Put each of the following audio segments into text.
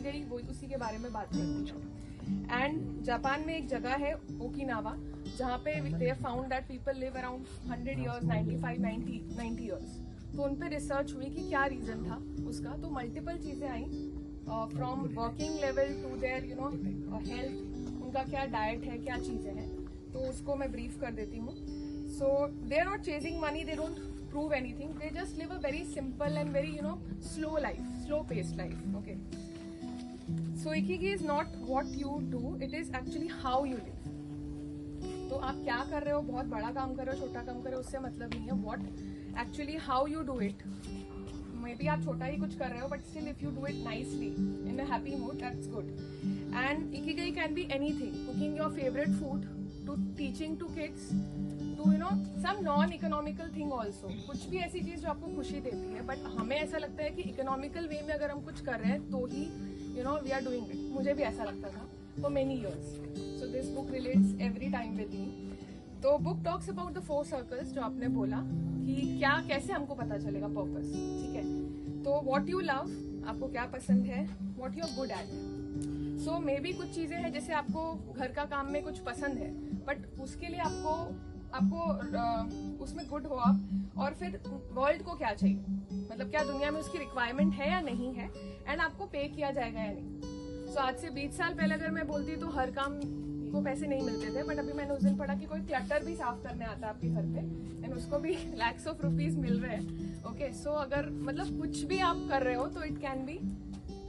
Ikigai वो उसी के बारे में बात करती हूँ। एंड जापान में एक जगह है ओकिनावा, जहाँ पे they have found that people live around 100 years, 95, 90 years। तो उन पे रिसर्च हुई कि क्या रीजन था उसका। तो मल्टीपल चीजें आई, from working level to their health, उनका क्या डाइट है, क्या चीजें हैं, तो उसको मैं ब्रीफ कर देती हूँ। So they are not chasing money, they don't prove anything, they just live a very simple and very slow life, slow paced life. Okay, so ikigai is not what you do, it is actually how you live. तो आप क्या कर रहे हो, बहुत बड़ा काम कर रहे हो, छोटा काम कर रहे हो, उससे मतलब नहीं है। what actually how you do it, may be आप छोटा ही कुछ कर रहे हो, but still if you do it nicely in a happy mood, that's good. And ikigai can be anything, cooking your favorite food to teaching to kids to some non-economical thing also, कुछ भी ऐसी चीज जो आपको खुशी देती है। But हमें ऐसा लगता है कि इकोनॉमिकल वे में अगर हम कुछ कर रहे हैं तो ही वी आर डूइंग इट। मुझे भी ऐसा लगता था for many years. So this book relates every time with me. तो book talks about the 4 circles, जो आपने बोला कि क्या कैसे हमको पता चलेगा पर्पस, ठीक है। तो व्हाट यू लव, आपको क्या पसंद है, what you are good at. So maybe कुछ चीजें हैं जैसे आपको घर का काम में कुछ पसंद है, बट उसके लिए आपको उसमें गुड हो आप, और फिर वर्ल्ड को क्या चाहिए, मतलब क्या दुनिया में उसकी रिक्वायरमेंट है या नहीं है, एंड आपको पे किया जाएगा या नहीं। सो आज से 20 साल पहले अगर मैं बोलती तो हर काम को पैसे नहीं मिलते थे, बट अभी मैंने उस दिन पढ़ा कि कोई क्लटर भी साफ करने आता है आपके घर पे एंड उसको भी lakhs of rupees मिल रहे हैं। ओके, सो अगर मतलब कुछ भी आप कर रहे हो तो इट कैन बी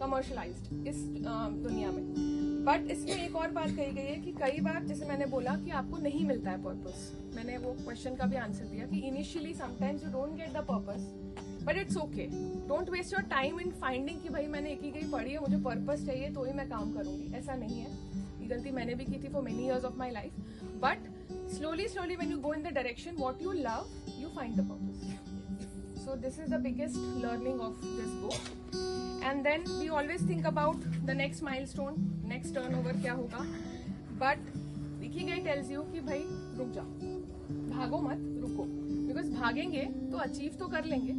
कमर्शलाइज्ड इस दुनिया में। बट इसमें एक और बात कही गई है कि कई बार जैसे मैंने बोला कि आपको नहीं मिलता है पर्पस, मैंने वो क्वेश्चन का भी आंसर दिया कि initially sometimes you don't get the purpose, but it's okay. Don't waste your time in finding कि भाई मैंने इकिगाई पढ़ी है, मुझे पर्पस चाहिए तो ही मैं काम करूंगी, ऐसा नहीं है। ये गलती मैंने भी की थी for many years of my life. But slowly slowly when you go in the direction what you love, you find the purpose. So this is the biggest learning of this book. And then we always think about the next milestone, next turnover क्या होगा, but Ikigai tells you कि भाई रुक जाओ, भागो मत, रुको, because भागेंगे तो अचीव तो कर लेंगे,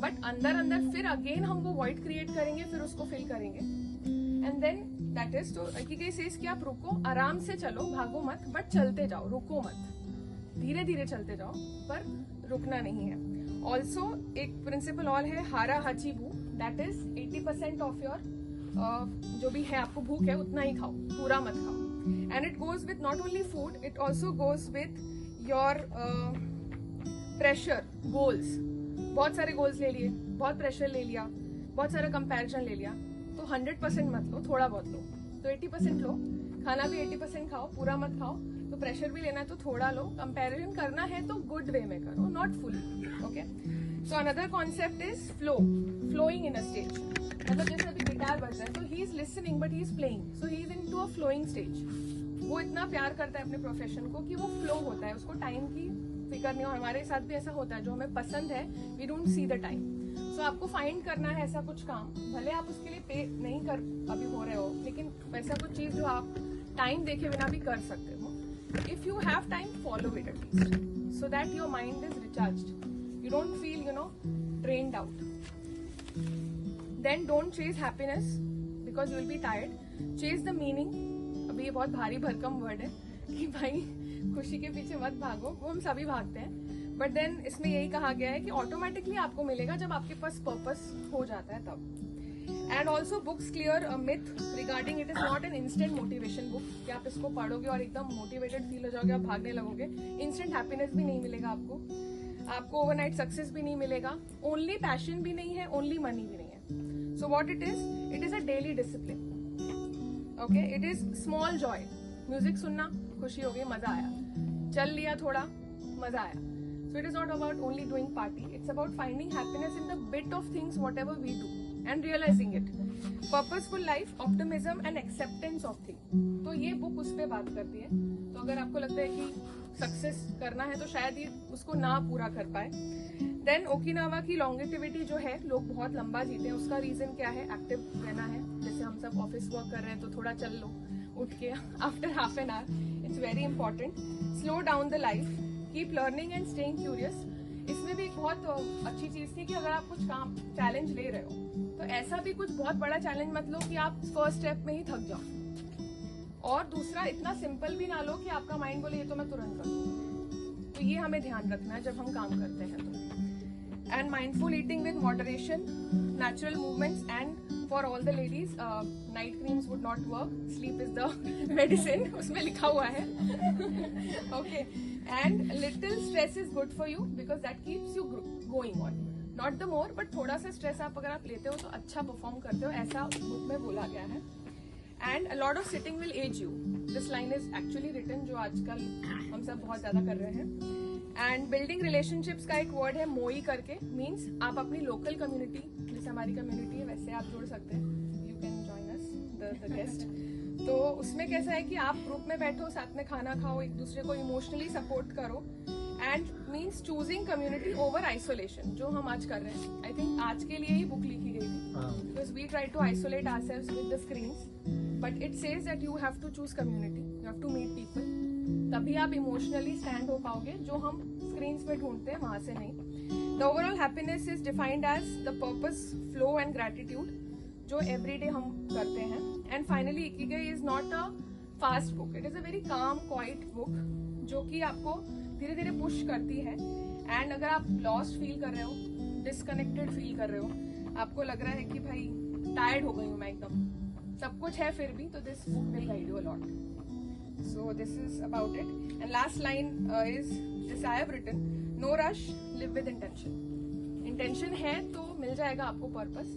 बट अंदर अंदर फिर अगेन हम वो वॉइड क्रिएट करेंगे, फिर उसको फिल करेंगे, एंड देन दैट इज। तो इकिगाई सेज कि आप रुको, आराम से चलो, भागो मत, बट चलते जाओ, रुको मत, धीरे धीरे चलते जाओ, पर रुकना नहीं है। ऑल्सो एक प्रिंसिपल और है, हारा हाचीबू, दैट इज 80% ऑफ योर जो भी है आपको भूख है उतना ही खाओ, पूरा मत खाओ। And it goes with not only food, it also goes with your pressure, goals. बहुत सारे गोल्स ले लिए, बहुत प्रेशर ले लिया, बहुत सारा कंपैरिजन ले लिया, तो 100% मत लो, थोड़ा बहुत लो। तो 80% लो, खाना भी 80% खाओ, पूरा मत खाओ। तो प्रेशर भी लेना है तो थोड़ा लो, कंपैरिजन करना है तो गुड वे में करो, not fully. Okay, so another concept is flow, flowing in a stage. मतलब जैसे अभी गिटार बज रहा है तो he is listening but he is playing, so he is into a flowing stage. वो इतना प्यार करता है अपने प्रोफेशन को कि वो फ्लो होता है, उसको टाइम की फिक्र नहीं हो। हमारे साथ भी ऐसा होता है, जो हमें पसंद है we don't see the time. So आपको फाइंड करना है ऐसा कुछ काम, भले आप उसके लिए पे नहीं कर अभी हो रहे हो, लेकिन वैसा कुछ चीज जो आप टाइम देखे बिना भी कर सकते हो। If you have time, follow it at least, so that your mind is recharged. You don't feel, drained out. Then don't chase happiness because you will be tired. Chase the meaning. अभी ये बहुत भारी भरकम word है कि भाई खुशी के पीछे मत भागो, वो हम सभी भागते हैं, बट देन इसमें यही कहा गया है कि ऑटोमेटिकली आपको मिलेगा जब आपके पास पर्पस हो जाता है तब। And also books clear a myth regarding it is not an instant motivation book कि आप इसको पढ़ोगे और एकदम मोटिवेटेड फील हो जाओगे, आप भागने लगोगे। इंस्टेंट हैप्पीनेस भी नहीं मिलेगा आपको ओवरनाइट सक्सेस भी नहीं मिलेगा, ओनली पैशन भी नहीं है, ओनली मनी भी नहीं है। So what it is a daily discipline. Okay, it is small Joy, music सुनना, खुशी हो गई, मजा आया, चल लिया थोड़ा, मजा आया। So it is not about only doing party, it's about finding happiness in the bit of things whatever we do and realizing it. Purposeful life, optimism and acceptance of things. तो ये book उस पे बात करती है। तो अगर आपको लगता है कि सक्सेस करना है तो शायद ये उसको ना पूरा कर पाए। देन ओकिनावा की लॉन्गेटिविटी जो है, लोग बहुत लंबा जीते हैं, उसका रीजन क्या है? एक्टिव रहना है। जैसे हम सब ऑफिस वर्क कर रहे हैं तो थोड़ा चल लो उठ के after half an hour, it's very important. Slow down the life, keep learning and staying curious. इसमें भी एक बहुत अच्छी चीज थी कि अगर आप कुछ काम चैलेंज ले रहे हो तो ऐसा भी कुछ बहुत बड़ा चैलेंज मत लो कि आप फर्स्ट स्टेप में ही थक जाओ। और दूसरा, इतना सिंपल भी ना लो कि आपका माइंड बोले ये तो मैं तुरंत कर दूं। तो ये हमें ध्यान रखना है जब हम काम करते हैं तो। And mindful eating with moderation, natural movements, and for all the ladies night creams would not work, sleep is the medicine, उसमें लिखा हुआ है। Okay, and little stress is good for you because that keeps you going on, not the more, but थोड़ा सा stress आप अगर आप लेते हो तो अच्छा परफॉर्म करते हो, ऐसा बुक में बोला गया है। And a lot of sitting will age you, this line is actually written, जो आजकल हम सब बहुत ज्यादा कर रहे हैं। एंड बिल्डिंग रिलेशनशिप्स का एक वर्ड है मोई करके, मीन्स आप अपनी लोकल कम्युनिटी, जैसे हमारी कम्युनिटी है वैसे आप जुड़ सकते हैं, you can join us the guest. तो उसमें कैसा है कि आप ग्रुप में बैठो, साथ में खाना खाओ, एक दूसरे को इमोशनली सपोर्ट करो, and means choosing community over isolation, जो हम आज कर रहे हैं। आई थिंक आज के लिए ही बुक लिखी गई थी, because we try to isolate ourselves with the screens, but it says that you have to choose community, you have to meet people, तभी आप इमोशनली स्टैंड हो पाओगे, जो हम स्क्रीन्स पे ढूंढते हैं वहां से नहीं। The overall happiness is defined as the purpose, flow and gratitude, जो एवरीडे हम करते हैं। And finally ikigai is not a fast book, it is a very calm quiet book, जो कि आपको धीरे धीरे पुश करती है। एंड अगर आप लॉस्ट फील कर रहे हो, डिस्कनेक्टेड फील कर रहे हो, आपको लग रहा है कि भाई टायर्ड हो गई हूँ मैं एकदम, सब कुछ है फिर भी, तो this book will guide you a lot. So this is about it. And last line is this I have written: no rush, live with intention. Intention है तो मिल जाएगा आपको पर्पस,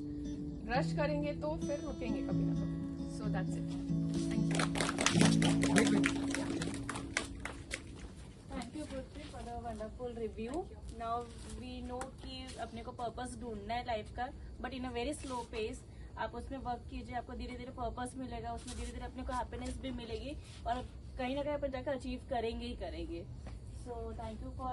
रश करेंगे तो फिर रुकेंगे कभी ना कभी। So that's it. Thank you. Thank you Prithvi for the wonderful review. Now we know कि अपने को पर्पस ढूंढना है लाइफ का, but in a very slow pace. आप उसमें वर्क कीजिए, आपको धीरे धीरे पर्पस मिलेगा, उसमें धीरे धीरे अपने को हैप्पीनेस भी मिलेगी, और कहीं ना कहीं अपन जाकर अचीव करेंगे ही करेंगे। So thank you for